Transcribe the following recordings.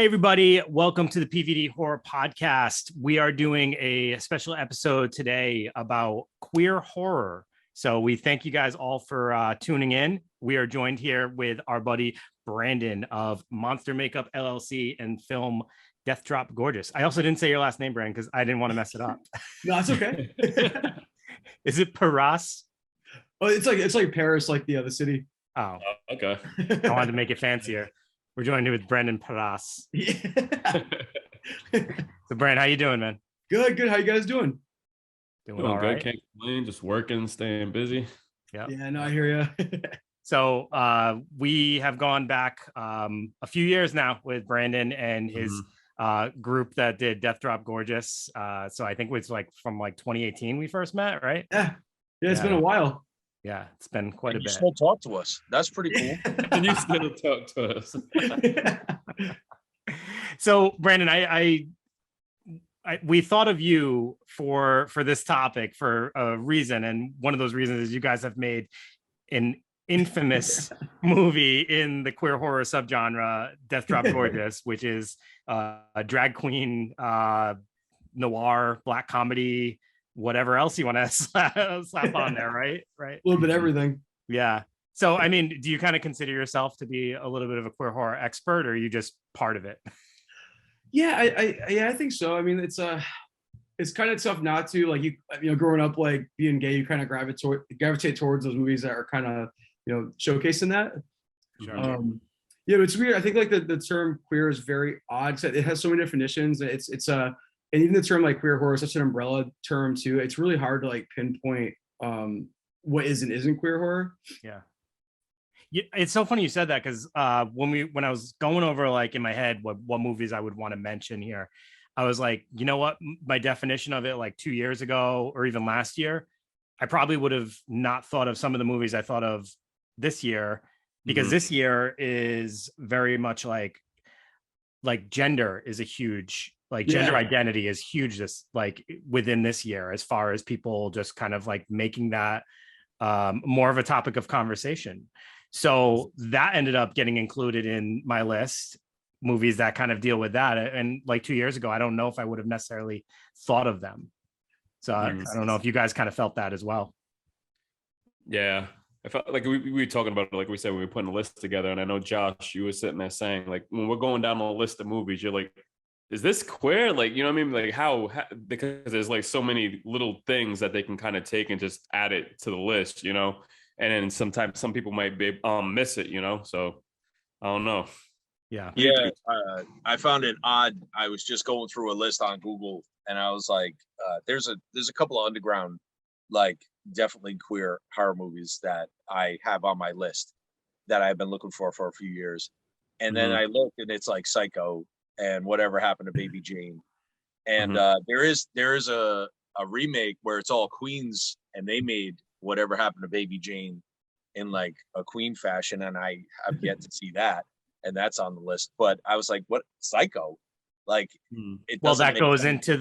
Hey, everybody. Welcome to the PVD Horror Podcast. We are doing a special episode today about queer horror. So we thank you guys all for tuning in. We are joined here with our buddy Brandon of Monster Makeup LLC and film Death Drop Gorgeous. I also didn't say your last name, Brandon, because I didn't want to mess it up. No, it's okay. Is it Paras? Oh, it's like Paris, like the city. Oh, okay. I wanted to make it fancier. We're joined with Brandon Paras. Yeah. So, Brandon, how you doing, man? Good. How you guys doing? Doing all good. Right. Can't complain. Just working, staying busy. Yeah. Yeah. No, I hear you. So we have gone back a few years now with Brandon and his group that did Death Drop Gorgeous. So I think it was like from like 2018 we first met, right? Yeah. It's been a while. Yeah, it's been quite a bit. You still talk to us. That's pretty cool. And you still talk to us. So, Brandon, we thought of you for this topic for a reason, and one of those reasons is you guys have made an infamous movie in the queer horror subgenre, Death Drop Gorgeous, which is a drag queen noir black comedy, whatever else you want to slap on there, right? A little bit of everything. Yeah. So, I mean, do you kind of consider yourself to be a little bit of a queer horror expert, or are you just part of it? Yeah, I think so. I mean, it's kind of tough not to, like, you know, growing up, like being gay, you kind of gravitate towards those movies that are kind of, you know, showcasing that. Sure. Yeah, it's weird. I think like the term queer is very odd. It has so many definitions. And even the term like queer horror is such an umbrella term too. It's really hard to like pinpoint what is and isn't queer horror. Yeah. It's so funny you said that, because when I was going over like in my head what movies I would want to mention here, I was like, you know what, my definition of it like 2 years ago or even last year, I probably would have not thought of some of the movies I thought of this year, because this year is very much like gender is a huge, like gender identity is huge this like within this year, as far as people just kind of like making that more of a topic of conversation. So that ended up getting included in my list, movies that kind of deal with that. And like 2 years ago, I don't know if I would have necessarily thought of them. So I don't know if you guys kind of felt that as well. Yeah. I felt like we were talking about it, like we said, we were putting a list together. And I know, Josh, you were sitting there saying, like, when we're going down a list of movies, you're like, is this queer? Like, you know what I mean? Like how because there's like so many little things that they can kind of take and just add it to the list, you know? And then sometimes some people might be miss it, you know? So I don't know. Yeah. Yeah. I found it odd. I was just going through a list on Google and I was like, there's a couple of underground, like definitely queer horror movies that I have on my list that I've been looking for a few years. And then I looked and it's like Psycho and Whatever Happened to Baby Jane. And there is a remake where it's all queens and they made Whatever Happened to Baby Jane in like a queen fashion, and I have yet to see that, and that's on the list. But I was like, what, Psycho? Like it well, that goes sense. into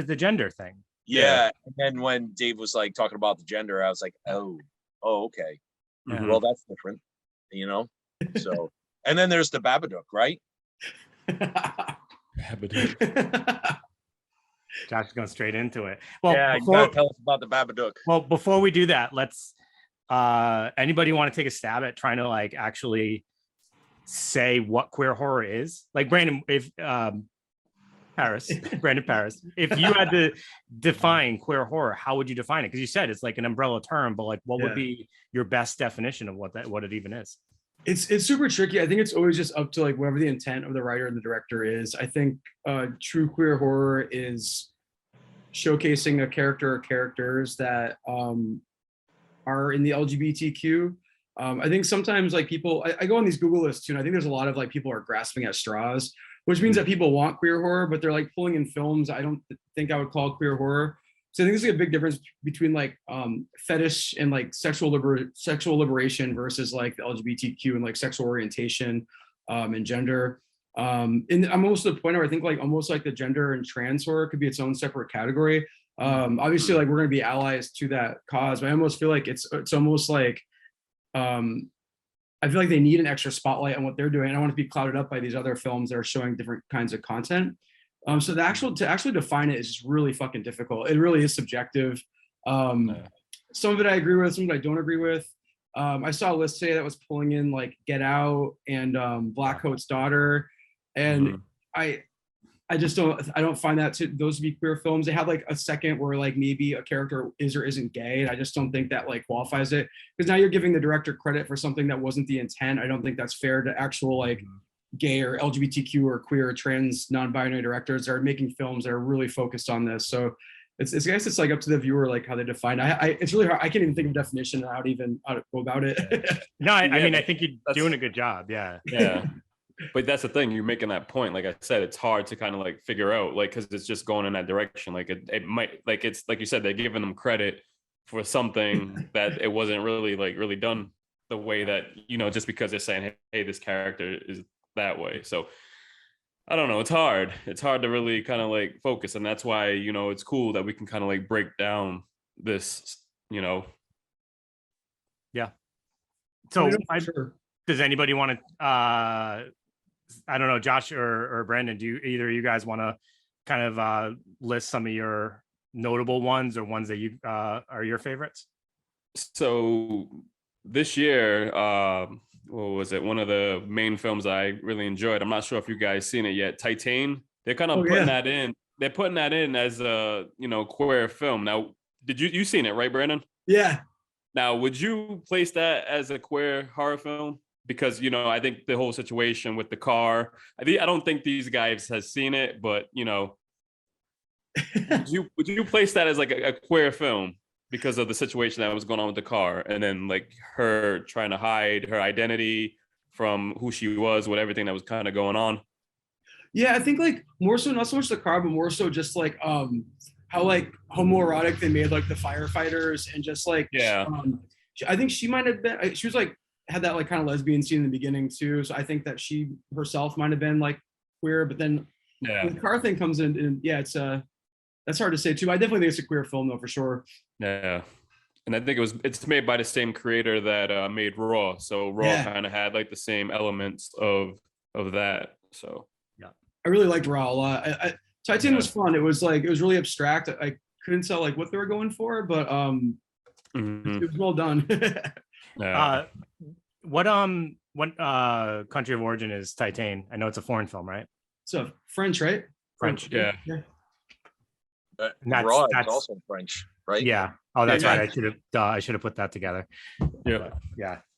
the gender thing. Yeah. And then when Dave was like talking about the gender, I was like, oh okay. Well, that's different, you know. So and then there's the Babadook, right? Babadook. Josh is going straight into it. Well, yeah, you gotta tell us about the Babadook. Well, before we do that, let's anybody want to take a stab at trying to like actually say what queer horror is? Like Brandon, if Brandon Paris, if you had to define queer horror, how would you define it? Because you said it's like an umbrella term, but like what would be your best definition of what it even is? It's super tricky. I think it's always just up to like whatever the intent of the writer and the director is. I think true queer horror is showcasing a character or characters that are in the LGBTQ. I think sometimes like people, I go on these Google lists too, and I think there's a lot of like people are grasping at straws, which means that people want queer horror, but they're like pulling in films I don't think I would call queer horror. So I think there's like a big difference between like fetish and like sexual liberation versus like the LGBTQ and like sexual orientation and gender. And I'm almost to the point where I think like almost like the gender and trans horror could be its own separate category. Obviously, like we're going to be allies to that cause, but I almost feel like it's almost like I feel like they need an extra spotlight on what they're doing. I don't want to be clouded up by these other films that are showing different kinds of content. So to actually define it is just really fucking difficult. It really is subjective. Some of it I agree with, some of it I don't agree with. I saw a list today that was pulling in like Get Out and Black Coat's Daughter, and I just don't find those to be queer films. They have like a second where like maybe a character is or isn't gay, and I just don't think that like qualifies it, because now you're giving the director credit for something that wasn't the intent. I don't think that's fair to actual like gay or LGBTQ or queer or trans non-binary directors that are making films that are really focused on this. So I guess it's like up to the viewer like how they define. It's really hard. I can't even think of a definition of how to go about it. No, I mean I think you're doing a good job. Yeah. But that's the thing, you're making that point. Like I said, it's hard to kind of like figure out, like, because it's just going in that direction. Like it might, like, it's like you said, they're giving them credit for something that it wasn't really done the way that, you know, just because they're saying, hey, this character is that way. So I don't know, it's hard to really kind of like focus, and that's why, you know, it's cool that we can kind of like break down this, you know. So does anybody want to I don't know, Josh or Brandon, do either of you guys want to kind of list some of your notable ones or ones that you are your favorites? So this year, what was it? One of the main films I really enjoyed. I'm not sure if you guys seen it yet. Titan. They're kind of putting that in. They're putting that in as a, you know, queer film. Now, did you seen it, right, Brandon? Yeah. Now, would you place that as a queer horror film? Because, you know, I think the whole situation with the car, I don't think these guys has seen it, but, you know, would you place that as like a queer film because of the situation that was going on with the car, and then like her trying to hide her identity from who she was with everything that was kind of going on? Yeah, I think like more so not so much the car, but more so just like how like homoerotic they made like the firefighters, and just like I think she might have been, she was like had that like kind of lesbian scene in the beginning too, so I think that she herself might have been like queer, but then when the car thing comes in, and it's that's hard to say too. I definitely think it's a queer film though, for sure. Yeah. And I think it's made by the same creator that made Raw, so Raw kind of had like the same elements of that. So yeah, I really liked Raw a lot. Titan was fun. It was really abstract. I couldn't tell like what they were going for, but it was well done. What country of origin is Titan? I know it's a foreign film, right? So French, right? French. Yeah. Raw is also French, right? Yeah. Oh, that's right. I should have put that together. Yeah.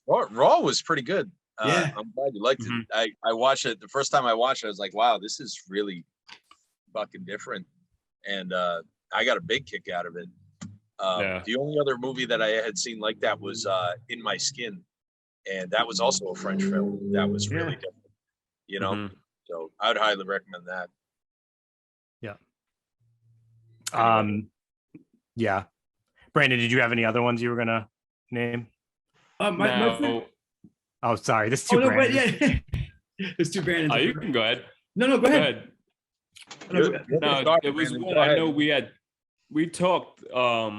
Raw was pretty good. Yeah. I'm glad you liked it. I watched it the first time I watched it. I was like, wow, this is really fucking different, and I got a big kick out of it. The only other movie that I had seen like that was In My Skin, and that was also a French film that was really different, you know. So I would highly recommend that. Yeah. Brandon, did you have any other ones you were gonna name? Oh, sorry, this is too Brandon. There's two Brandons. Oh, you can go ahead. No, go ahead. No, it was one I know we talked a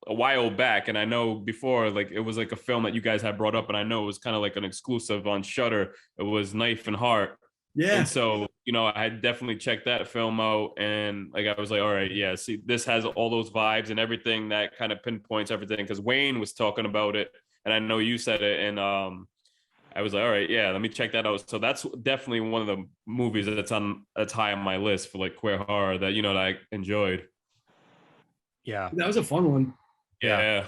while back, and I know before, like, it was like a film that you guys had brought up, and I know it was kind of like an exclusive on Shudder. It was Knife and Heart. Yeah. And so, you know, I had definitely checked that film out, and like I was like, all right, yeah, see, this has all those vibes and everything that kind of pinpoints everything, because Wayne was talking about it, and I know you said it, and I was like, all right, yeah, let me check that out. So that's definitely one of the movies that's high on my list for like queer horror that, you know, that I enjoyed. Yeah, that was a fun one. Yeah.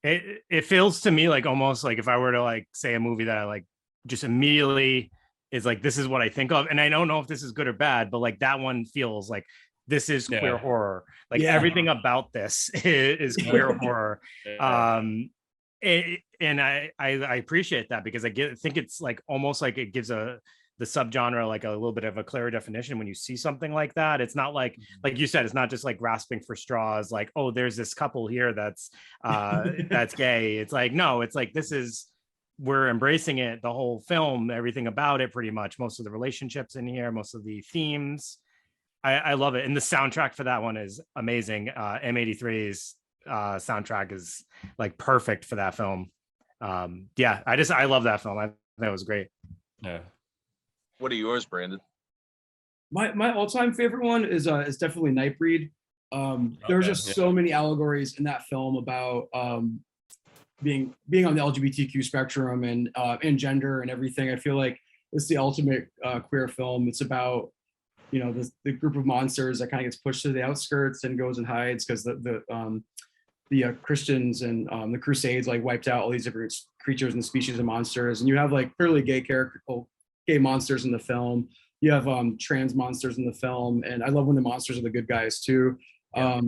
It feels to me like almost like if I were to like say a movie that I like just immediately is like, this is what I think of, and I don't know if this is good or bad, but like that one feels like this is queer horror. Like everything about this is queer horror. And I appreciate that, because I think it's like almost like it gives the subgenre like a little bit of a clearer definition when you see something like that. It's not like you said, it's not just like grasping for straws, like, oh, there's this couple here that's gay. It's like, no, it's like, we're embracing it, the whole film, everything about it, pretty much, most of the relationships in here, most of the themes. I love it. And the soundtrack for that one is amazing. M83's soundtrack is like perfect for that film. Yeah, I love that film. That was great. Yeah. What are yours, Brandon? My all-time favorite one is definitely Nightbreed. There's just so many allegories in that film about being on the LGBTQ spectrum and gender and everything. I feel like it's the ultimate queer film. It's about, you know, the group of monsters that kind of gets pushed to the outskirts and goes and hides because the Christians and the Crusades like wiped out all these different creatures and species of monsters, and you have like clearly gay monsters in the film. You have trans monsters in the film, and I love when the monsters are the good guys too. Yeah.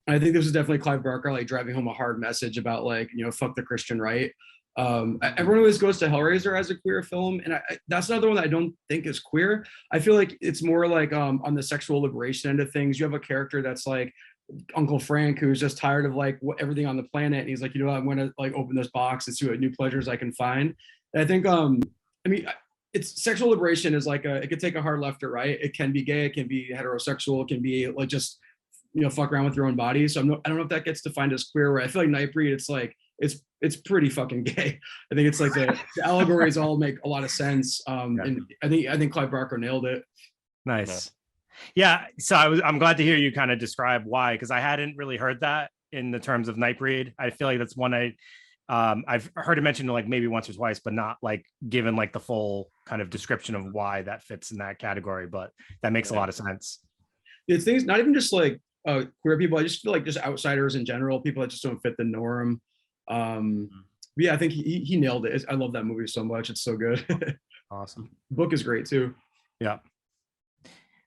I think this is definitely Clive Barker like driving home a hard message about like, you know, fuck the Christian right. Everyone always goes to Hellraiser as a queer film, and that's another one that I don't think is queer. I feel like it's more like on the sexual liberation end of things. You have a character that's like Uncle Frank, who's just tired of like everything on the planet, and he's like, you know what, I'm gonna like open this box and see what new pleasures I can find. And I think I mean, it's sexual liberation is like it could take a hard left or right. It can be gay, it can be heterosexual, it can be like just, you know, fuck around with your own body. So I don't know if that gets defined as queer. Where I feel like Nightbreed, it's like it's pretty fucking gay. I think it's like the allegories all make a lot of sense. And I think Clive Barker nailed it. Nice. Yeah. So I'm glad to hear you kind of describe why, because I hadn't really heard that in the terms of Nightbreed. I feel like that's one I've heard it mentioned like maybe once or twice, but not like given like the full kind of description of why that fits in that category. But that makes a lot of sense. It's things not even just like queer people. I just feel like just outsiders in general, people that just don't fit the norm. Yeah, I think he nailed it. I love that movie so much. It's so good. Awesome. Book is great too. Yeah.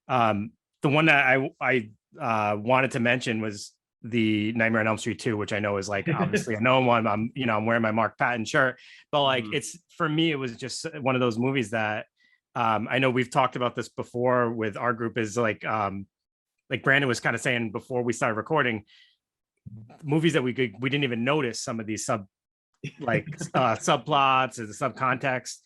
The one that I wanted to mention was the Nightmare on Elm Street 2, which I know is like obviously a known one. I'm wearing my Mark Patton shirt, but like it's, for me, it was just one of those movies that I know we've talked about this before with our group, is like Brandon was kind of saying before we started recording, movies that we didn't even notice some of these subplots or the subcontext,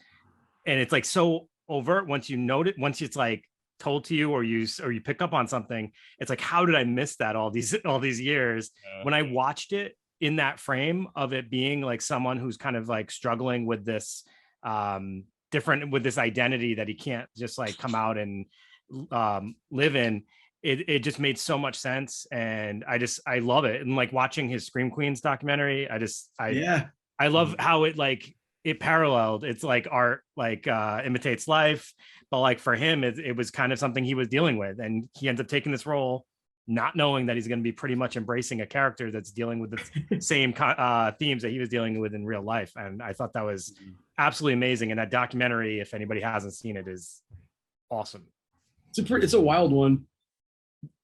and it's like so overt once you note it, once it's like told to you or you pick up on something. It's like, how did I miss that all these years? When I watched it in that frame of it being like someone who's kind of like struggling with this with this identity that he can't just like come out and live in, it just made so much sense, and I love it. And like watching his Scream Queens documentary, I love how it paralleled. It's like art like imitates life, but like for him it was kind of something he was dealing with, and he ends up taking this role not knowing that he's going to be pretty much embracing a character that's dealing with the same themes that he was dealing with in real life. And I thought that was absolutely amazing, and that documentary, if anybody hasn't seen it, is awesome. It's a wild one.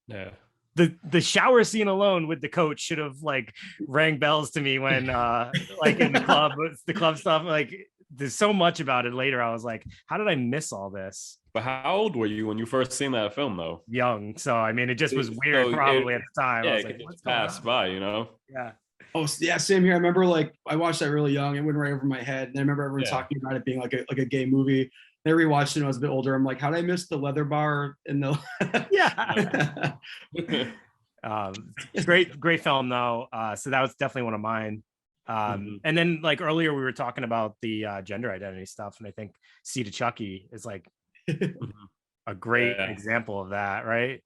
Yeah. The shower scene alone with the coach should have like rang bells to me when like in the club stuff. Like there's so much about it later. I was like, how did I miss all this? But how old were you when you first seen that film though? Young. So I mean, it just was weird probably at the time. Yeah, I was like, what's passed by, you know? Yeah. Oh yeah, same here. I remember like I watched that really young. It went right over my head. And I remember everyone talking about it being like a gay movie. I rewatched it when I was a bit older. I'm like, how did I miss the leather bar in the great film though. So that was definitely one of mine. And then like earlier we were talking about the gender identity stuff, and I think Seed of Chucky is like a great example of that, right?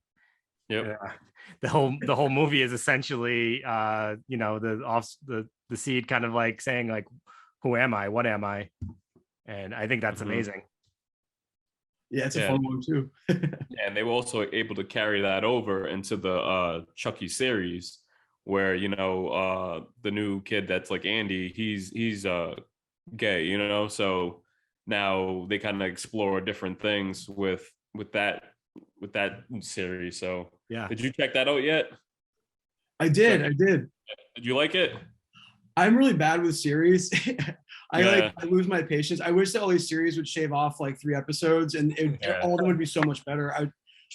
Yep. The whole movie is essentially the seed kind of like saying like, who am I, what am I? And I think that's amazing. Yeah, it's a fun one too. And they were also able to carry that over into the Chucky series, where the new kid that's like Andy, he's gay, so now they kind of explore different things with that series. So yeah, did you check that out yet? I did. Did you like it? I'm really bad with series. I lose my patience. I wish that all these series would shave off like 3 episodes, and all of them would be so much better.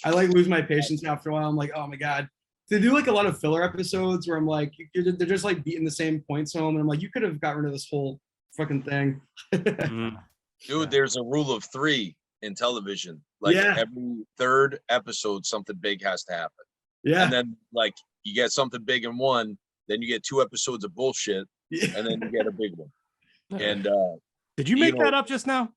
I like lose my patience after a while. I'm like, oh my god, they do like a lot of filler episodes where I'm like, they're just like beating the same points home, and I'm like, you could have got rid of this whole fucking thing. Dude, there's a rule of 3 in television. Like every 3rd episode, something big has to happen. Yeah, and then like you get something big in one, then you get 2 episodes of bullshit, and then you get a big one. And Did you make that up just now?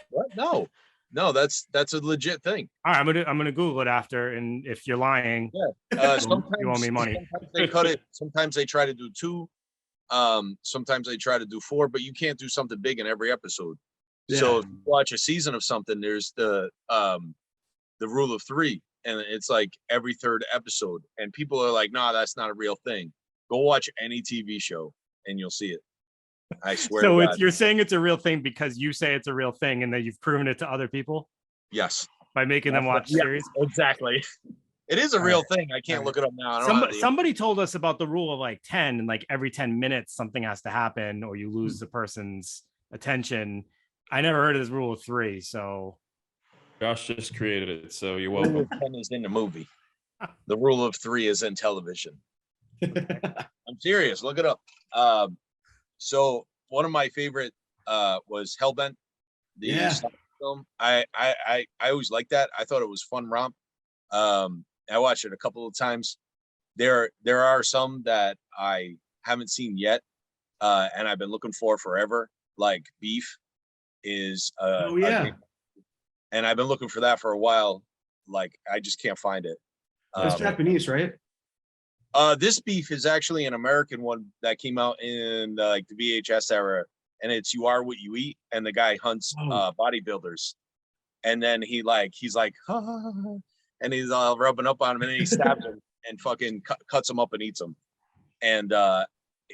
what? No, that's a legit thing. All right, I'm gonna Google it after, and if you're lying, Sometimes you owe me money. Sometimes they cut it. Sometimes they try to do 2. Sometimes they try to do 4, but you can't do something big in every episode. Yeah. So if you watch a season of something, there's the rule of 3, and it's like every 3rd episode. And people are like, "Nah, that's not a real thing." Go watch any TV show, and you'll see it. I swear. So to God. you're saying it's a real thing because you say it's a real thing, and that you've proven it to other people Yes, by making them watch series. Exactly. It is a real thing. I can't look it up now. I don't have Somebody told us about the rule of like 10, and like every 10 minutes something has to happen, or you lose the person's attention. I never heard of this rule of 3, so Josh just created it, so you're the rule welcome. of 10 is in the movie. The rule of 3 is in television. I'm serious. Look it up. So one of my favorite was Hellbent, the soccer film. I always liked that. I thought it was fun romp. I watched it a couple of times. There are some that I haven't seen yet, and I've been looking for forever. Like Beef is and I've been looking for that for a while. Like I just can't find it. It's Japanese, right? This Beef is actually an American one that came out in like the VHS era, and it's You Are What You Eat, and the guy hunts bodybuilders, and then he's like, and he's all rubbing up on him, and then he stabs him and fucking cuts him up and eats him, and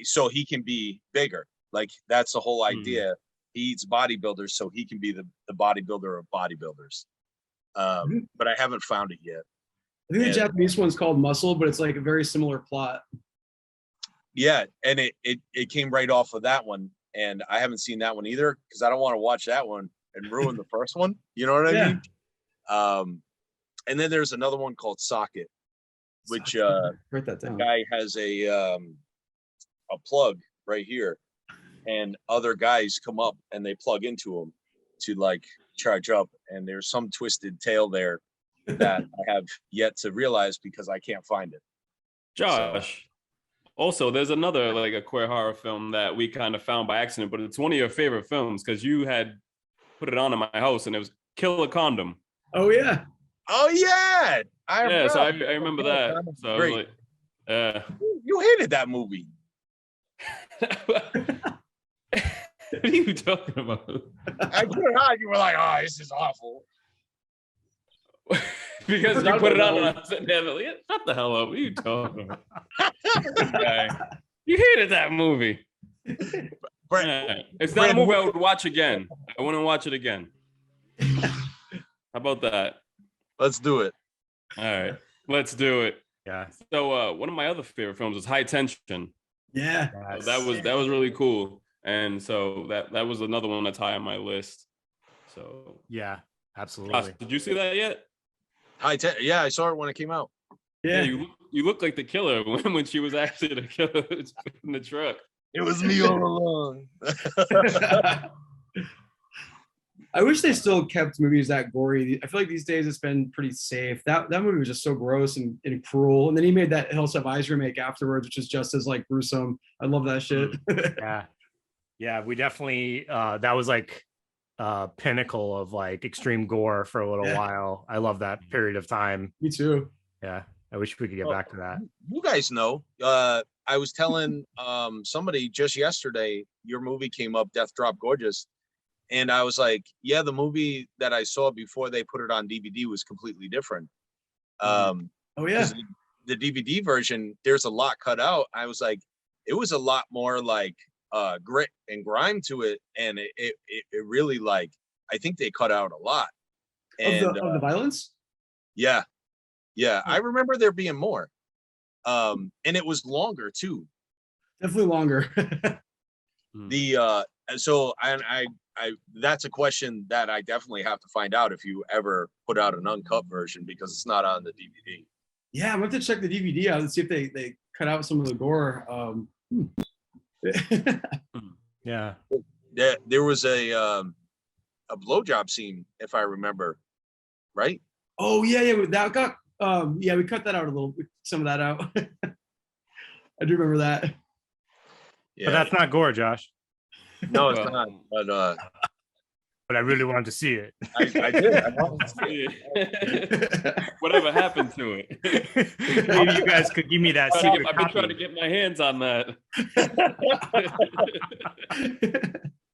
so he can be bigger. Like that's the whole idea. He eats bodybuilders so he can be the bodybuilder of bodybuilders. But I haven't found it yet. I think the Japanese one's called Muscle, but it's like a very similar plot. Yeah, and it came right off of that one, and I haven't seen that one either because I don't want to watch that one and ruin the first one. You know what I mean? And then there's another one called Socket, which write that down. The guy has a plug right here, and other guys come up and they plug into him to like charge up, and there's some twisted tale there that I have yet to realize because I can't find it. Josh, also there's another like a queer horror film that we kind of found by accident, but it's one of your favorite films because you had put it on in my house, and it was Kill a Condom. Oh yeah. Oh yeah. I remember that. So I was like, you hated that movie. What are you talking about? I put it on, you were like, "Oh, this is awful." Because you put it on and I'm sitting there like, shut the hell up. What are you talking about? You hated that movie. It's not a movie I would watch again. I wouldn't watch it again. How about that? Let's do it. All right. Let's do it. Yeah. So one of my other favorite films was High Tension. Yeah. So that was really cool. And so that was another one that's high on my list. So yeah, absolutely. Josh, did you see that yet? Yeah, I saw it when it came out. Yeah, you look like the killer when she was actually the killer in the truck. It was me all along. I wish they still kept movies that gory. I feel like these days it's been pretty safe. That movie was just so gross and cruel. And then he made that Hills Have Eyes remake afterwards, which is just as like gruesome. I love that shit. Yeah, we definitely that was like pinnacle of like extreme gore for a little while. I love that period of time. Me too. Yeah, I wish we could get back to that. You guys know, I was telling somebody just yesterday, your movie came up, Death Drop Gorgeous, and I was like, yeah, the movie that I saw before they put it on DVD was completely different. Oh yeah, the DVD version, there's a lot cut out. I was like, it was a lot more like grit and grime to it, and it really, like, I think they cut out a lot of the violence. Yeah, I remember there being more, and it was longer too. Definitely longer. So I that's a question that I definitely have to find out if you ever put out an uncut version, because it's not on the DVD. Yeah, I'm going to check the DVD out and see if they cut out some of the gore. Yeah. There was a blowjob scene, if I remember, right? Oh yeah, that got we cut that out a little, some of that out. I do remember that. Yeah. But that's not gore, Josh. No, it's Well, not. but I really wanted to see it. I did. I wanted to see it. whatever happened to it? Maybe you guys could give me that secret I've been copy. trying to get my hands on that.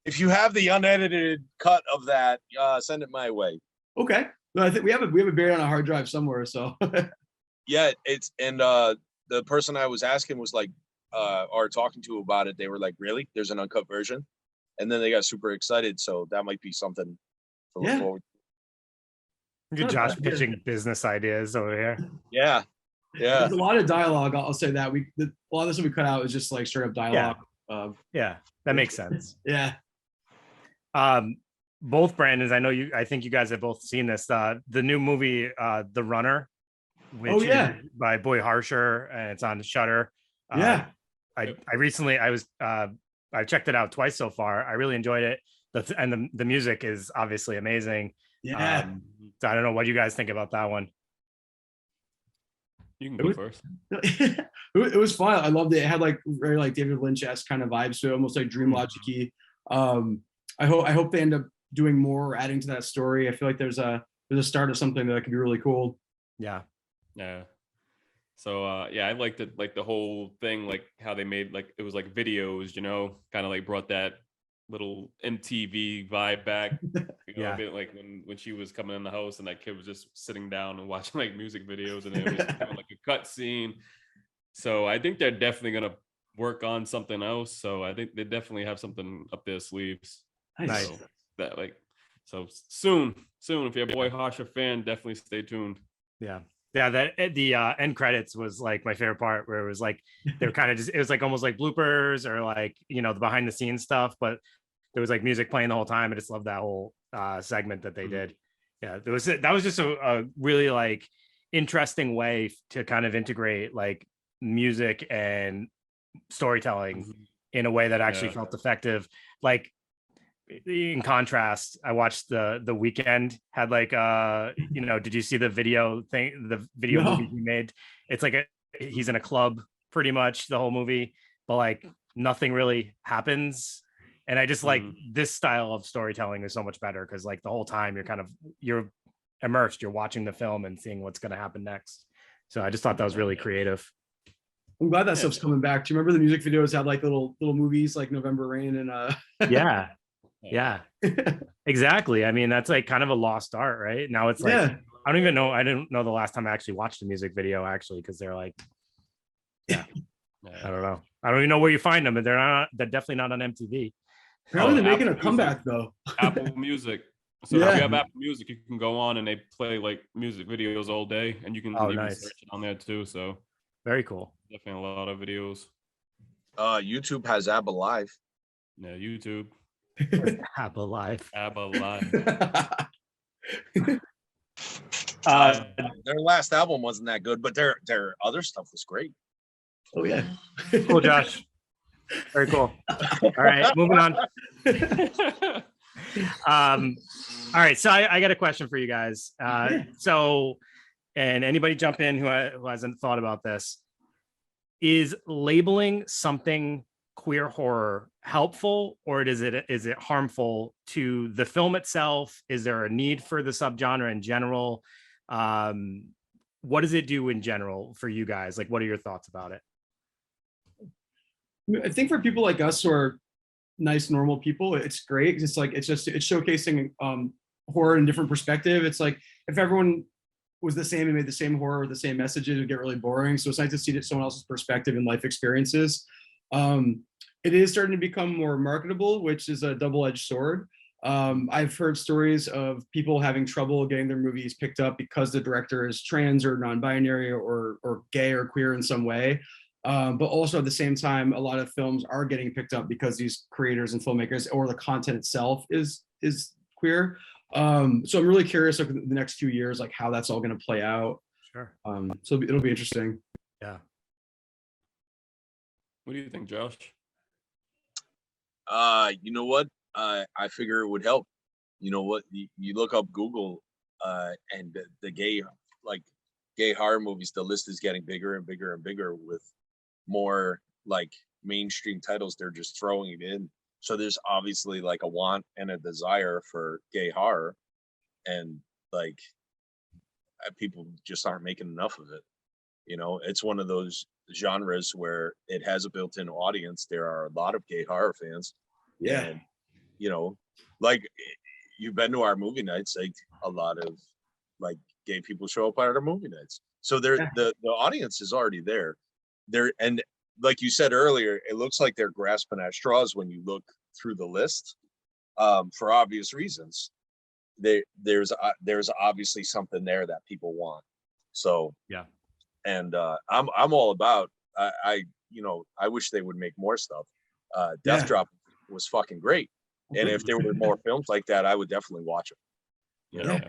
If you have the unedited cut of that, send it my way. Okay. No, I think we have it buried on a hard drive somewhere. So Yeah, it's and the person I was asking was like, or talking to about it. They were like, "Really? There's an uncut version?" And then they got super excited. So that might be something to look forward to. Look at Josh pitching business ideas over here. Yeah, yeah. there's a lot of dialogue. I'll say that a lot of this that we cut out is just like straight up dialogue. Yeah, that makes sense. Yeah. Both Brandons, I think you guys have both seen this. The new movie, The Runner, which is by Boy Harsher, and it's on Shudder. Yeah. I checked it out twice so far. I really enjoyed it. The music is obviously amazing. Yeah. So I don't know what you guys think about that one. You can go first. It was fun. I loved it. It had like very like David Lynch-esque kind of vibes to it, almost like dream logic-y. I hope they end up doing more or adding to that story. I feel like there's a start of something that could be really cool. Yeah. So I liked it, like the whole thing, like how they made like it was like videos, kind of like brought that little MTV vibe back. A bit like when she was coming in the house and that kid was just sitting down and watching like music videos, and it was kind of like a cut scene. So I think they're definitely gonna work on something else. So I think they definitely have something up their sleeves. Nice. So soon, if you're a Boy Harsher fan, definitely stay tuned. Yeah, that the end credits was like my favorite part, where it was like they were kind of just, it was like almost like bloopers or like the behind the scenes stuff, but there was like music playing the whole time. I just love that whole segment that they did. Yeah, that was just a really like interesting way to kind of integrate like music and storytelling in a way that actually felt effective. Like in contrast, I watched the Weekend had like did you see the video movie he made? It's like he's in a club pretty much the whole movie, but like nothing really happens. And I just like this style of storytelling is so much better because like the whole time you're immersed, you're watching the film and seeing what's going to happen next. So I just thought that was really creative. I'm glad that stuff's coming back. Do you remember the music videos had like little movies like November Rain and Yeah, exactly. I mean, that's like kind of a lost art, right? Now it's like I didn't know the last time I actually watched a music video because they're like I don't know. I don't even know where you find them, but they're definitely not on MTV. Apparently they're making a comeback though. Apple Music. So if you have Apple Music, you can go on and they play like music videos all day, and you can even search it on there too. So very cool. Definitely a lot of videos. YouTube has ABBA Live. Yeah, YouTube. ABBA Live. ABBA Live. Their last album wasn't that good, but their other stuff was great. Oh yeah. Cool, Josh. Very cool. All right, moving on. All right, so I got a question for you guys. So, and anybody jump in who hasn't thought about this. Is labeling something queer horror helpful, or is it harmful to the film itself? Is there a need for the subgenre in general? What does it do in general for you guys? Like, what are your thoughts about it? I think for people like us who are nice, normal people, it's great. It's like it's showcasing horror in a different perspective. It's like if everyone was the same and made the same horror with the same messages, it would get really boring. So it's nice to see that someone else's perspective and life experiences. It is starting to become more marketable, which is a double-edged sword. I've heard stories of people having trouble getting their movies picked up because the director is trans or non-binary or gay or queer in some way. But also at the same time, a lot of films are getting picked up because these creators and filmmakers or the content itself is queer. So I'm really curious over the next few years, like how that's all going to play out. Sure. So it'll be interesting. Yeah. What do you think, Josh? You know what? I figure it would help. You know what? You look up Google and the gay horror movies, the list is getting bigger and bigger and bigger with more like mainstream titles. They're just throwing it in. So there's obviously like a want and a desire for gay horror, and like people just aren't making enough of it. You know, it's one of those genres where it has a built-in audience. There are a lot of gay horror fans. Yeah. And, you know, like you've been to our movie nights, like a lot of like gay people show up at our movie nights. So the audience is already there. And like you said earlier, it looks like they're grasping at straws when you look through the list, for obvious reasons. There's obviously something there that people want. So yeah. And I'm all about. I wish they would make more stuff. Death Drop was fucking great, and if there were more films like that, I would definitely watch them. You know,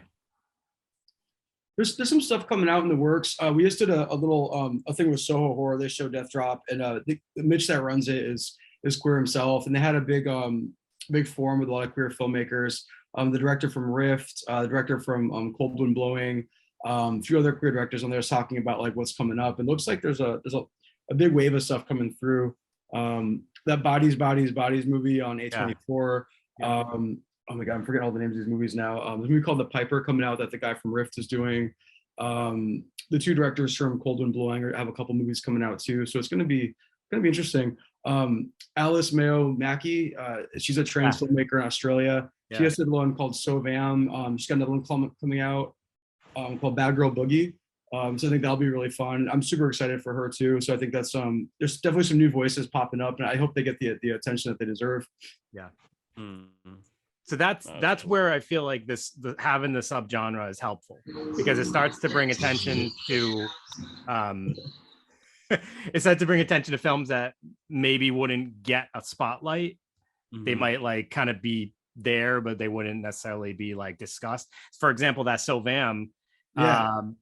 there's some stuff coming out in the works. We just did a little a thing with Soho Horror. They show Death Drop, and the Mitch that runs it is queer himself, and they had a big forum with a lot of queer filmmakers. The director from Rift, the director from Cold Wind Blowing. A few other queer directors on there talking about like what's coming up. It looks like there's a big wave of stuff coming through. That Bodies movie on A24. Yeah. Oh my god, I'm forgetting all the names of these movies now. There's a movie called The Piper coming out that the guy from Rift is doing. The two directors from Cold Wind Blowing have a couple movies coming out too, so it's gonna be interesting. Alice Mayo Mackey, she's a trans filmmaker in Australia. She has a one called Sovam. She's got another one coming out called Bad Girl Boogie. So I think that'll be really fun. I'm super excited for her too. So I think that's there's definitely some new voices popping up, and I hope they get the attention that they deserve. Yeah. Mm-hmm. So that's where I feel like having the subgenre is helpful, because it starts to bring attention to films that maybe wouldn't get a spotlight. Mm-hmm. They might like kind of be there, but they wouldn't necessarily be like discussed. For example, that Sovam,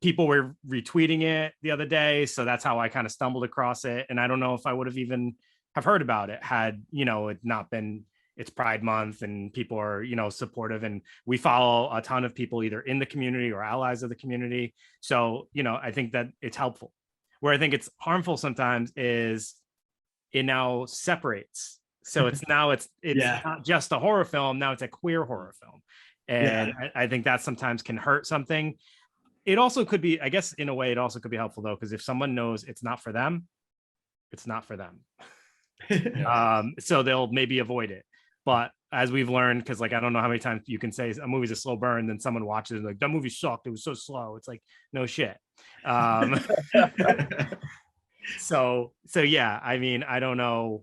people were retweeting it the other day, so that's how I kind of stumbled across it. And I don't know if I would have even have heard about it had it not been it's Pride Month and people are supportive, and we follow a ton of people either in the community or allies of the community. So I think that it's helpful. Where I think it's harmful sometimes is it now separates. So it's not just a horror film. Now it's a queer horror film. And I think that sometimes can hurt something. It also could be, I guess, in a way, it also could be helpful though, because if someone knows it's not for them, it's not for them. So they'll maybe avoid it. But as we've learned, because like I don't know how many times you can say a movie's a slow burn, then someone watches it and like, that movie sucked. It was so slow. It's like, no shit. So yeah, I mean, I don't know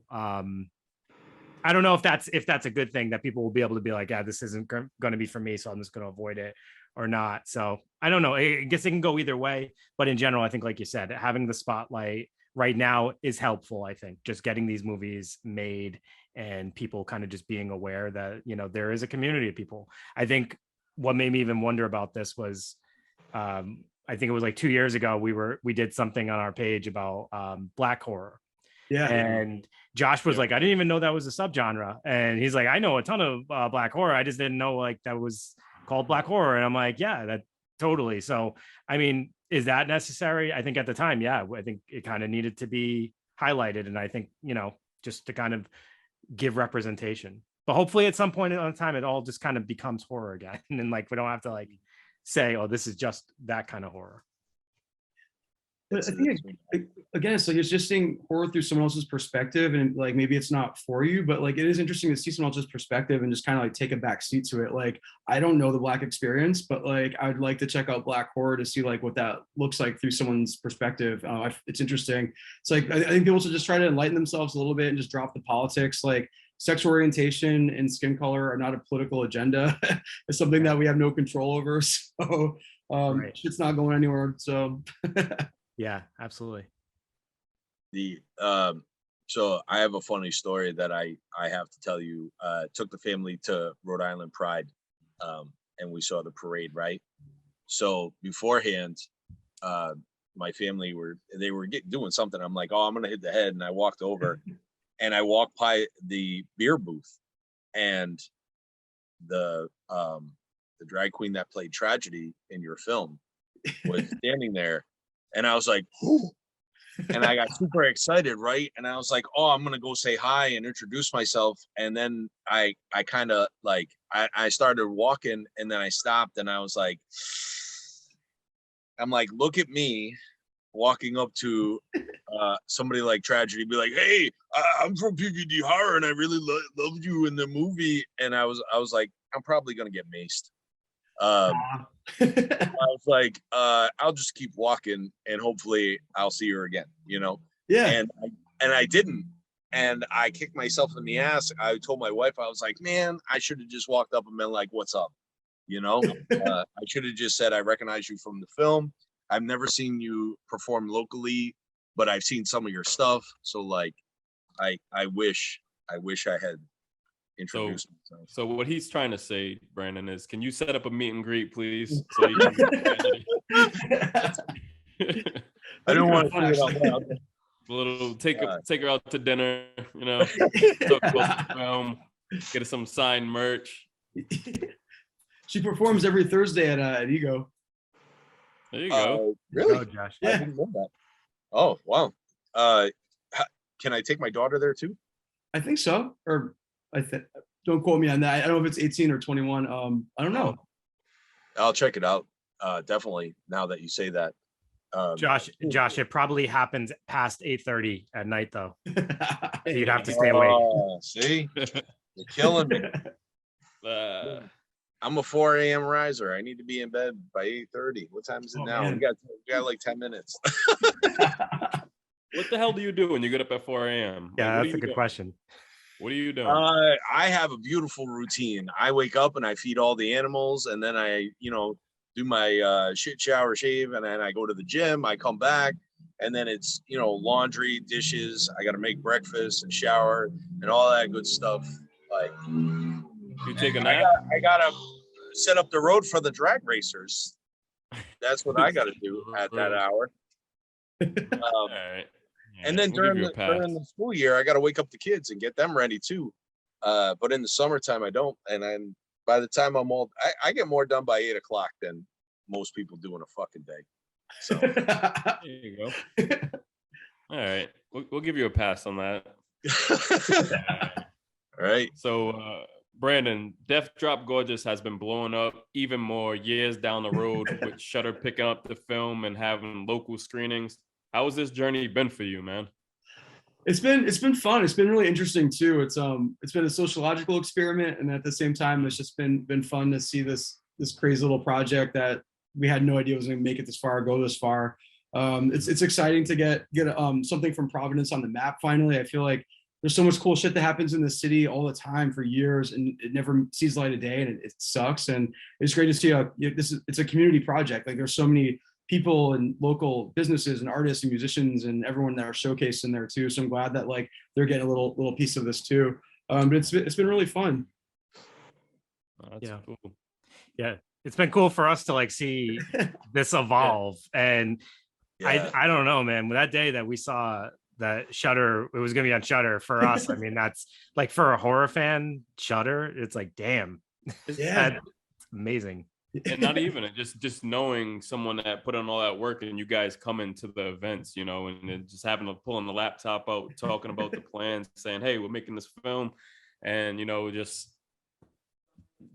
if that's a good thing, that people will be able to be like, yeah, this isn't going to be for me, so I'm just going to avoid it or not. So I don't know. I guess it can go either way. But in general, I think, like you said, having the spotlight right now is helpful. I think just getting these movies made and people kind of just being aware that, there is a community of people. I think what made me even wonder about this was, I think it was like 2 years ago, we did something on our page about Black horror. Yeah. And Josh was like, I didn't even know that was a subgenre. And he's like, I know a ton of Black horror. I just didn't know like that was called Black horror. And I'm like, yeah, that totally. So, I mean, is that necessary? I think at the time, I think it kind of needed to be highlighted. And I think, just to kind of give representation, but hopefully at some point in time, it all just kind of becomes horror again. And like, we don't have to like say, oh, this is just that kind of horror. But I think again, it's like it's just seeing horror through someone else's perspective, and like maybe it's not for you, but like it is interesting to see someone else's perspective and just kind of like take a back seat to it. Like I don't know the Black experience, but like I'd like to check out Black horror to see like what that looks like through someone's perspective. It's interesting. It's like I think people should just try to enlighten themselves a little bit and just drop the politics. Like sexual orientation and skin color are not a political agenda. It's something that we have no control over. So it's not going anywhere. So. Yeah, absolutely. So I have a funny story that I have to tell you. Took the family to Rhode Island Pride, and we saw the parade, right? So beforehand, my family were doing something. I'm like, oh, I'm gonna hit the head, and I walked over, and I walked by the beer booth, and the drag queen that played Tragedy in your film was standing there. And I was like, ooh. And I got super excited, right? And I was like, oh, I'm gonna go say hi and introduce myself. And then I kind of like I started walking, and then I stopped, and I was like, I'm like, look at me walking up to somebody like Tragedy, be like, hey, I'm from PVD Horror, and I really loved you in the movie. And I was like, I'm probably gonna get maced. I was like, I'll just keep walking, and hopefully I'll see her again, you know? Yeah. And I didn't. And I kicked myself in the ass. I told my wife, I was like, man, I should have just walked up and been like, what's up? You know, I should have just said, I recognize you from the film. I've never seen you perform locally, but I've seen some of your stuff. So like, I wish I had introduced myself. So what he's trying to say, Brandon, is can you set up a meet and greet, please? So you can I don't want to do it out loud. A little take her out to dinner, you know, talk about the film, get her some signed merch. She performs every Thursday at Ego. There you go. Really? Oh, Josh. I didn't know that. Oh, wow. Can I take my daughter there too? I think so. Or I think, don't quote me on that. I don't know if it's 18 or 21. I don't know. I'll check it out. Definitely. Now that you say that. Josh, it probably happens past 8:30 at night though. So you'd have to stay awake. See, you're killing me. I'm a 4 a.m. riser. I need to be in bed by 8:30. What time is it now? Man. We got like 10 minutes. What the hell do you do when you get up at 4 a.m.? Yeah, Like, that's a good question. What are you doing? I have a beautiful routine. I wake up and I feed all the animals, and then I, do my shit, shower, shave, and then I go to the gym. I come back, and then it's laundry, dishes. I got to make breakfast and shower and all that good stuff. Like, You take a nap? I gotta set up the road for the drag racers. That's what I gotta do at that hour. All right. And then We'll give during you a pass. the school year, I gotta wake up the kids and get them ready too. But in the summertime, I don't. And then by the time I'm old, I get more done by 8 o'clock than most people do in a fucking day. So There you go. All right. We'll give you a pass on that. all right. So, Brandon, Death Drop Gorgeous has been blowing up even more years down the road with Shudder picking up the film and having local screenings. How has this journey been for you, man? It's been fun. It's been really interesting too. It's been a sociological experiment, and at the same time, it's just been fun to see this crazy little project that we had no idea was going to make it this far, go this far. It's exciting to get something from Providence on the map finally. I feel like there's so much cool shit that happens in the city all the time for years, and it never sees the light of day, and it sucks. And it's great to see it's a community project. Like there's so many people and local businesses and artists and musicians and everyone that are showcased in there too. So I'm glad that like they're getting a little piece of this too. But it's been really fun. Oh, that's Yeah. cool. Yeah, it's been cool for us to like see this evolve. And Yeah. I don't know, man. That day that we saw that Shudder, it was gonna be on Shudder for us. I mean, that's like for a horror fan, Shudder, it's like, damn, Yeah. that's amazing. And not even it, just knowing someone that put in all that work and you guys coming to the events, and then just having to pull on the laptop out, talking about the plans, saying, hey, we're making this film, and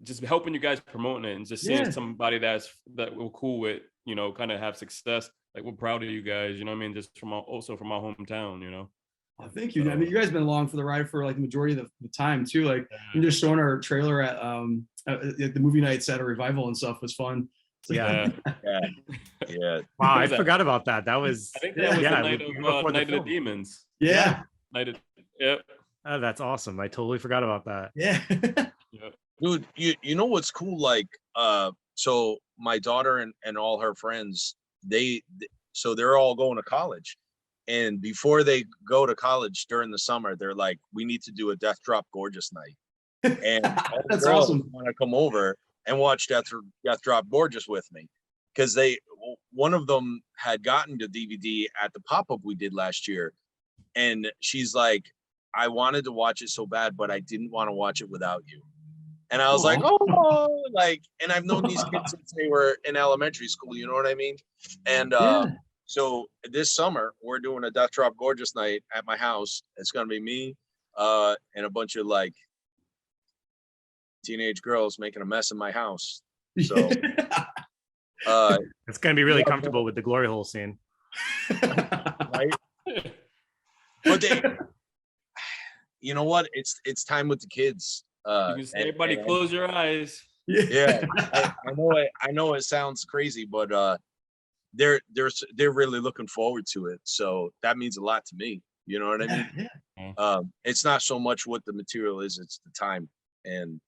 just helping you guys promoting it and just seeing somebody that we're cool with, kind of have success. Like, we're proud of you guys, just from our hometown, Oh, thank you. I mean, you guys have been along for the ride for like the majority of the time too. Like you're just showing our trailer at the movie nights at a revival and stuff was fun. Yeah. Yeah. Wow, I forgot about that. That was I think that was the night of Night of the film. Demons. Yeah. Yep. Oh, that's awesome. I totally forgot about that. Yeah. Yep. Dude, you know what's cool? Like, so my daughter and all her friends, they're all going to college. And before they go to college during the summer, they're like, we need to do a Death Drop Gorgeous night. And all the That's girls awesome. want to come over and watch Death Drop Gorgeous with me. Because one of them had gotten to DVD at the pop-up we did last year. And she's like, I wanted to watch it so bad, but I didn't want to watch it without you. And I was like, and I've known these kids since they were in elementary school, you know what I mean? And So this summer we're doing a Death Drop Gorgeous night at my house. It's gonna be me and a bunch of like teenage girls making a mess in my house. So It's gonna be really comfortable with the glory hole scene. right? But they, you know what? It's time with the kids. You can say, everybody close your eyes. Yeah, I know it sounds crazy, but they're really looking forward to it. So that means a lot to me. You know what I mean? Yeah. It's not so much what the material is; it's the time, and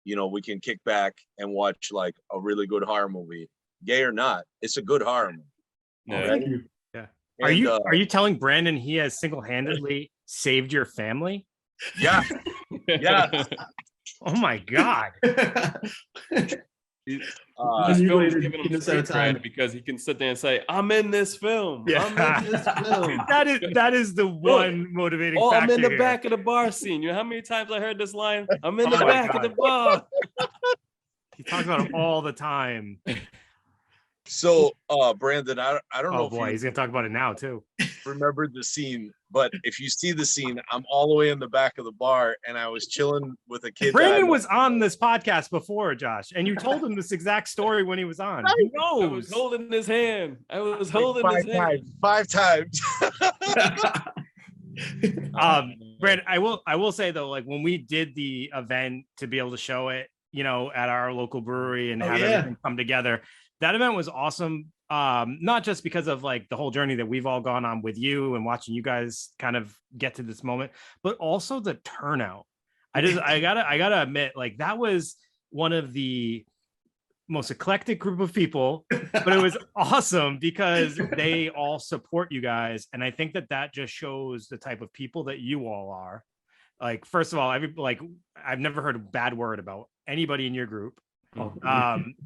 you know, we can kick back and watch like a really good horror movie, gay or not. It's a good horror movie. Yeah. Thank you. Yeah. Are you telling Brandon he has single-handedly saved your family? Yeah. Yeah. Oh my God. This film is giving him street cred because he can sit there and say, "I'm in this film. Yeah. I'm in this film." that is the one motivating factor. I'm in the here. back of the bar scene. You know how many times I heard this line? I'm in the back of the bar. He talks about it all the time. So, Brandon, I don't know Oh boy, he's gonna talk about it now too. Remember the scene, but if you see the scene, I'm all the way in the back of the bar and I was chilling with a kid. Brandon was on this podcast before, Josh, and you told him this exact story when he was on. He knows. I was holding his hand. I was holding his hand. Five times. Brandon, I will say though, like when we did the event to be able to show it, you know, at our local brewery and have everything come together, that event was awesome. Not just because of like the whole journey that we've all gone on with you and watching you guys kind of get to this moment, but also the turnout. I gotta admit, like that was one of the most eclectic group of people, but it was awesome because they all support you guys. And I think that just shows the type of people that you all are. Like, first of all, I've never heard a bad word about anybody in your group.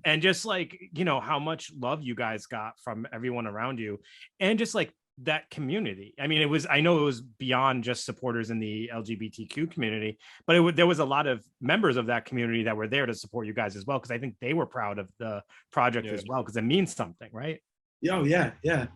And just like, you know, how much love you guys got from everyone around you and just like that community. I mean, I know it was beyond just supporters in the LGBTQ community, but there was a lot of members of that community that were there to support you guys as well. Cause I think they were proud of the project as well. Cause it means something, right? Oh yeah. Yeah.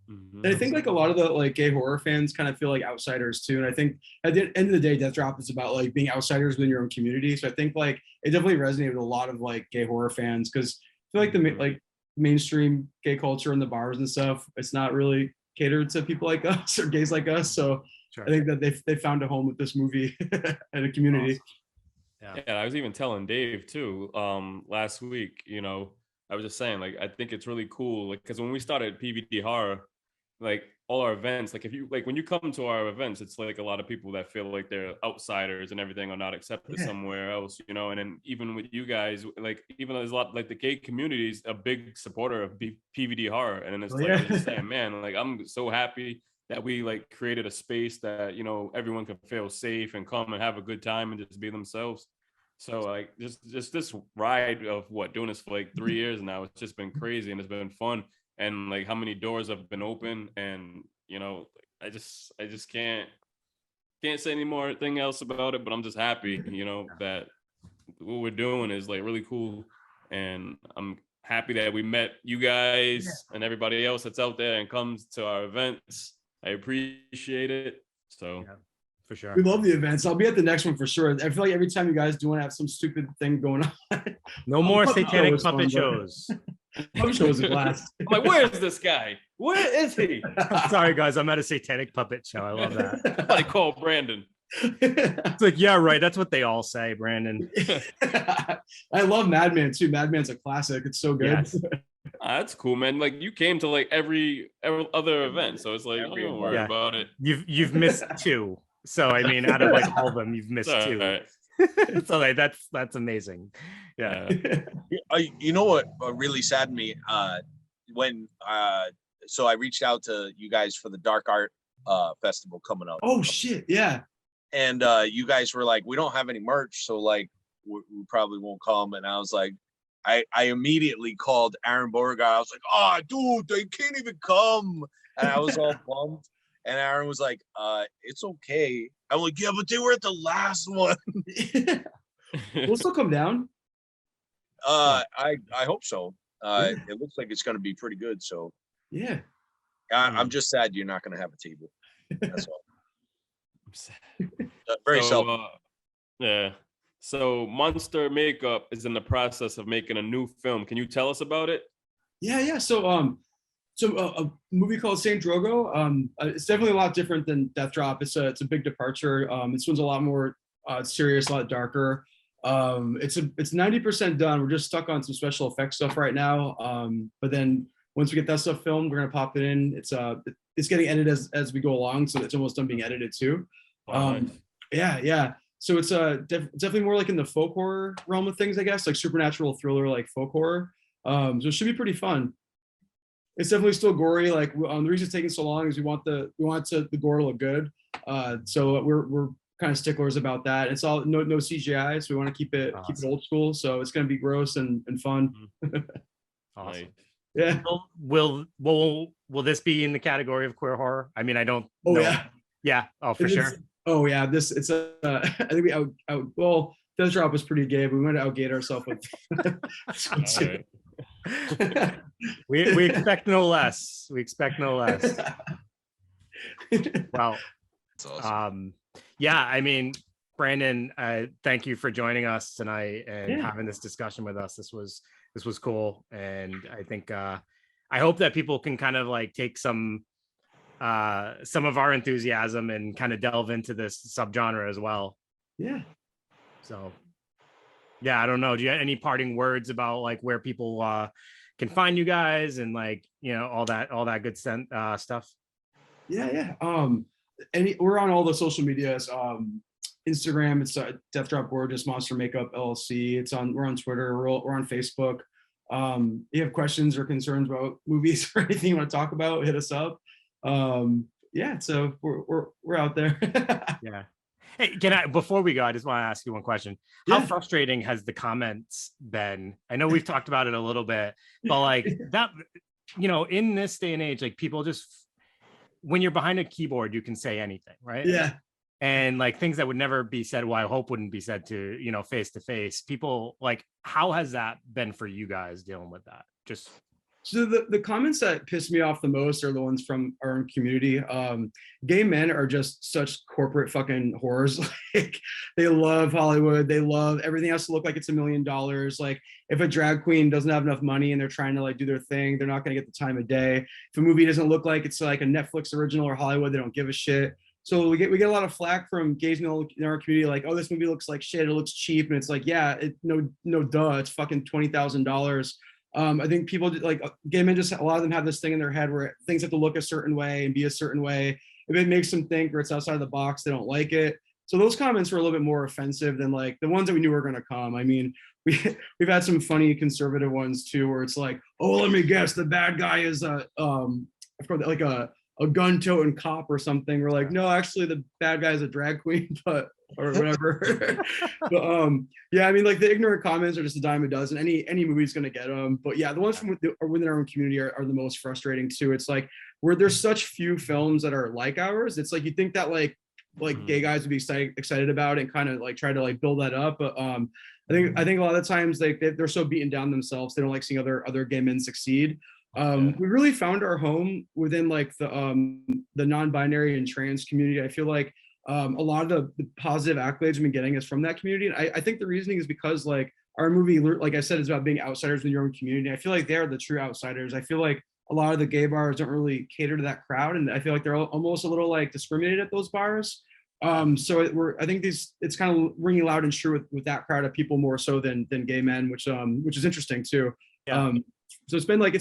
And I think like a lot of the like gay horror fans kind of feel like outsiders too. And I think at the end of the day, Death Drop is about like being outsiders within your own community. So I think like it definitely resonated with a lot of like gay horror fans because I feel like the mainstream gay culture in the bars and stuff, it's not really catered to people like us or gays like us. So I think that they found a home with this movie and a community. Awesome. Yeah, I was even telling Dave too last week, you know, I was just saying like I think it's really cool like because when we started PVD horror, like all our events, like if you like when you come to our events, it's like a lot of people that feel like they're outsiders and everything or not accepted somewhere else, you know. And then even with you guys, like even though there's a lot like the gay community is a big supporter of PVD horror, and then it's like I'm just saying, man, like I'm so happy that we like created a space that, you know, everyone can feel safe and come and have a good time and just be themselves. So like just this ride of doing this for like 3 years now, it's just been crazy and it's been fun. And like how many doors have been open, and you know, I just can't say any more thing else about it, but I'm just happy, you know, that what we're doing is like really cool, and I'm happy that we met you guys and everybody else that's out there and comes to our events. I appreciate it. So for sure, we love the events. I'll be at the next one for sure. I feel like every time you guys do want to have some stupid thing going on. No more satanic puppet shows. Puppet show was a blast. I'm like, where is this guy? Where is he? Sorry, guys. I'm at a satanic puppet show. I love that. Somebody call Brandon. It's like, yeah, right. That's what they all say, Brandon. I love Madman too. Madman's a classic. It's so good. Yes. That's cool, man. Like you came to like every other event, so it's like don't worry about it. You've missed two. So I mean, out of like all of them, you've missed two. Right. It's all right. That's amazing. Yeah. You know what really saddened me when so I reached out to you guys for the Dark Art festival coming up. Oh shit, yeah. And you guys were like, we don't have any merch, so like we probably won't come. And I was like, I immediately called Aaron Beauregard. I was like, oh dude, they can't even come. And I was all bummed. And Aaron was like, it's okay. I'm like, yeah, but they were at the last one. We'll still come down. I hope so. It looks like it's going to be pretty good. So yeah. I'm just sad you're not going to have a table. That's all. Very So, selfish. yeah. So Monster Makeup is in the process of making a new film. Can you tell us about it? Yeah. So a movie called Saint Drogo. It's definitely a lot different than Death Drop. It's a big departure. This one's a lot more serious, a lot darker. It's 90% done. We're just stuck on some special effects stuff right now. But then once we get that stuff filmed, we're gonna pop it in. It's getting edited as we go along, so it's almost done being edited too. Nice. Yeah. So it's definitely more like in the folk horror realm of things, I guess, like supernatural thriller, like folk horror. So it should be pretty fun. It's definitely still gory. Like the reason it's taking so long is we want the gore to look good. So we're kind of sticklers about that. It's all no CGI, so we want to keep it old school. So it's gonna be gross and fun. Awesome. Nice. Yeah. Will this be in the category of queer horror? I mean, I don't. Oh know. yeah. Yeah. Oh, for sure. Oh yeah. I think we well, Death Drop was pretty gay, but we might have outgayed ourselves with. We expect no less. We expect no less. Well, That's awesome. Yeah, I mean, Brandon, thank you for joining us tonight and having this discussion with us. This was cool, and I think I hope that people can kind of like take some of our enthusiasm and kind of delve into this subgenre as well. Yeah. So, yeah, I don't know. Do you have any parting words about like where people can find you guys and like, you know, all that good stuff? Yeah. We're on all the social medias. Instagram, it's Death Drop Gorgeous Monster Makeup LLC. We're on Twitter. We're on Facebook. If you have questions or concerns about movies or anything you want to talk about, hit us up. Yeah, so we're out there. Yeah. Hey, before we go, I just want to ask you one question. How frustrating has the comments been? I know we've talked about it a little bit, but like that, you know, in this day and age, like people just, when you're behind a keyboard, you can say anything, right? Yeah. And like things that would never be said, well, I hope wouldn't be said to, you know, face to face. People like, how has that been for you guys dealing with that? Just so the comments that piss me off the most are the ones from our own community. Gay men are just such corporate fucking whores. Like they love Hollywood. They love everything has to look like it's $1 million. Like if a drag queen doesn't have enough money and they're trying to like do their thing, they're not going to get the time of day. If a movie doesn't look like it's like a Netflix original or Hollywood, they don't give a shit. So we get a lot of flack from gays in our community, like, oh, this movie looks like shit. It looks cheap, and it's like, yeah, no duh, it's fucking $20,000. I think people like gay men, just a lot of them have this thing in their head where things have to look a certain way and be a certain way. If it makes them think or it's outside of the box, they don't like it. So those comments were a little bit more offensive than like the ones that we knew were going to come. I mean, we've had some funny conservative ones too, where it's like, oh, let me guess, the bad guy is I forgot, like a gun-toting cop or something. We're like, no, actually the bad guy is a drag queen, but or whatever. But yeah, I mean, like the ignorant comments are just a dime a dozen. Any movie's gonna get them. But yeah, the ones from within our own community are the most frustrating too. It's like where there's such few films that are like ours. It's like you think that like gay guys would be excited about it and kind of like try to like build that up. But I think a lot of the times they're so beaten down themselves, they don't like seeing other gay men succeed. We really found our home within like the non-binary and trans community. I feel like a lot of the positive accolades we've been getting is from that community. And I think the reasoning is because like our movie, like I said, is about being outsiders in your own community. I feel like they're the true outsiders. I feel like a lot of the gay bars don't really cater to that crowd. And I feel like they're almost a little like discriminated at those bars. So I think it's kind of ringing loud and true with that crowd of people more so than gay men, which is interesting too. Yeah. So it's been like I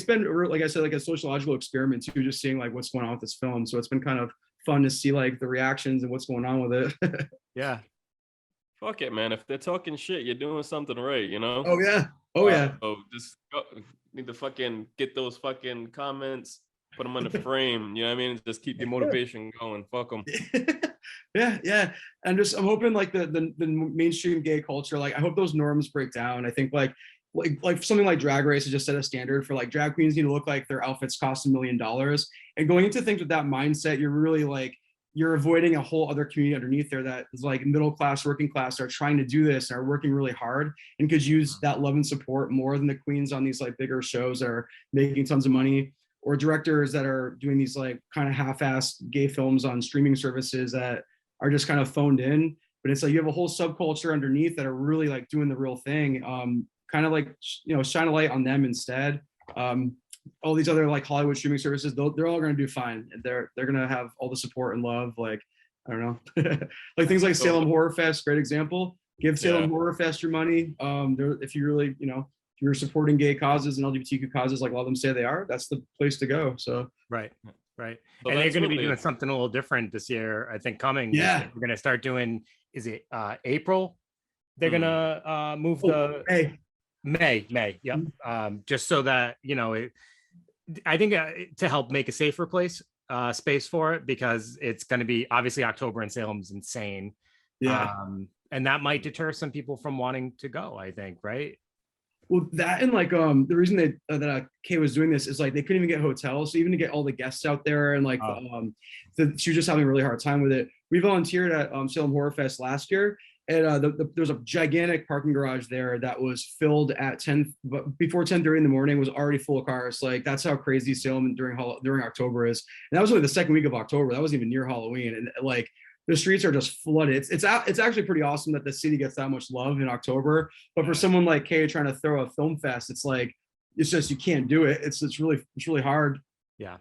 said, like a sociological experiment too, just seeing like what's going on with this film. So it's been kind of fun to see like the reactions and what's going on with it. Yeah. Fuck it, man. If they're talking shit, you're doing something right, you know? Oh yeah. So just need to fucking get those fucking comments, put them on the frame, you know what I mean? Just keep your motivation going. Fuck them. Yeah. And I'm hoping like the mainstream gay culture, like I hope those norms break down. I think like something like Drag Race has just set a standard for like drag queens need to look like their outfits cost $1 million. And going into things with that mindset, you're really like, you're avoiding a whole other community underneath there that is like middle class, working class, are trying to do this and are working really hard and could use that love and support more than the queens on these like bigger shows that are making tons of money. or directors that are doing these like kind of half-assed gay films on streaming services that are just kind of phoned in. But it's like you have a whole subculture underneath that are really like doing the real thing. Kind of like, you know, shine a light on them instead. All these other like Hollywood streaming services, they're all going to do fine. They're going to have all the support and love. Like, I don't know, like things like Salem Horror Fest, great example. Give Salem Horror Fest your money. If you really, you know, if you're supporting gay causes and LGBTQ causes, like a lot of them say they are, that's the place to go. So right. So and they're going to be doing something a little different this year, I think, coming. Yeah. We're going to start doing, is it April? They're going to move the May. Yep. Just so that, you know, I think to help make a safer space for it, because it's going to be obviously October in Salem's insane. Yeah. And that might deter some people from wanting to go, I think, right? Well, that and like the reason that Kay was doing this is like they couldn't even get hotels, so even to get all the guests out there and like she was just having a really hard time with it. We volunteered at Salem Horror Fest last year, and there's a gigantic parking garage there that was filled at 10, but before 10:30 in the morning was already full of cars. Like that's how crazy Salem during October is. And that was only the second week of October. That wasn't even near Halloween, and like the streets are just flooded. It's actually pretty awesome that the city gets that much love in October. But for someone like Kay trying to throw a film fest, it's like it's just you can't do it. It's really hard. Yeah.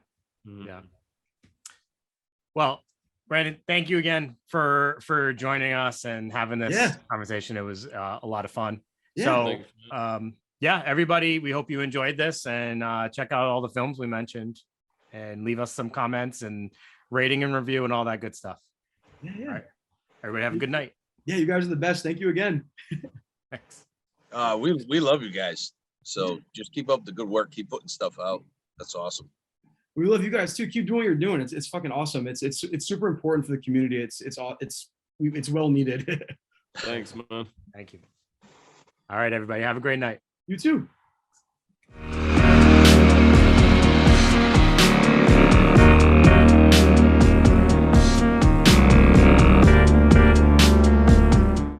Well, Brandon, thank you again for joining us and having this conversation. It was a lot of fun. So everybody, we hope you enjoyed this, and check out all the films we mentioned and leave us some comments and rating and review and all that good stuff. Yeah. All right. Everybody have a good night. Yeah, you guys are the best. Thank you again. Thanks. We love you guys. So just keep up the good work. Keep putting stuff out. That's awesome. We love you guys too. Keep doing what you're doing. It's fucking awesome. It's super important for the community. It's well needed. Thanks, man. Thank you. All right, everybody. Have a great night. You too.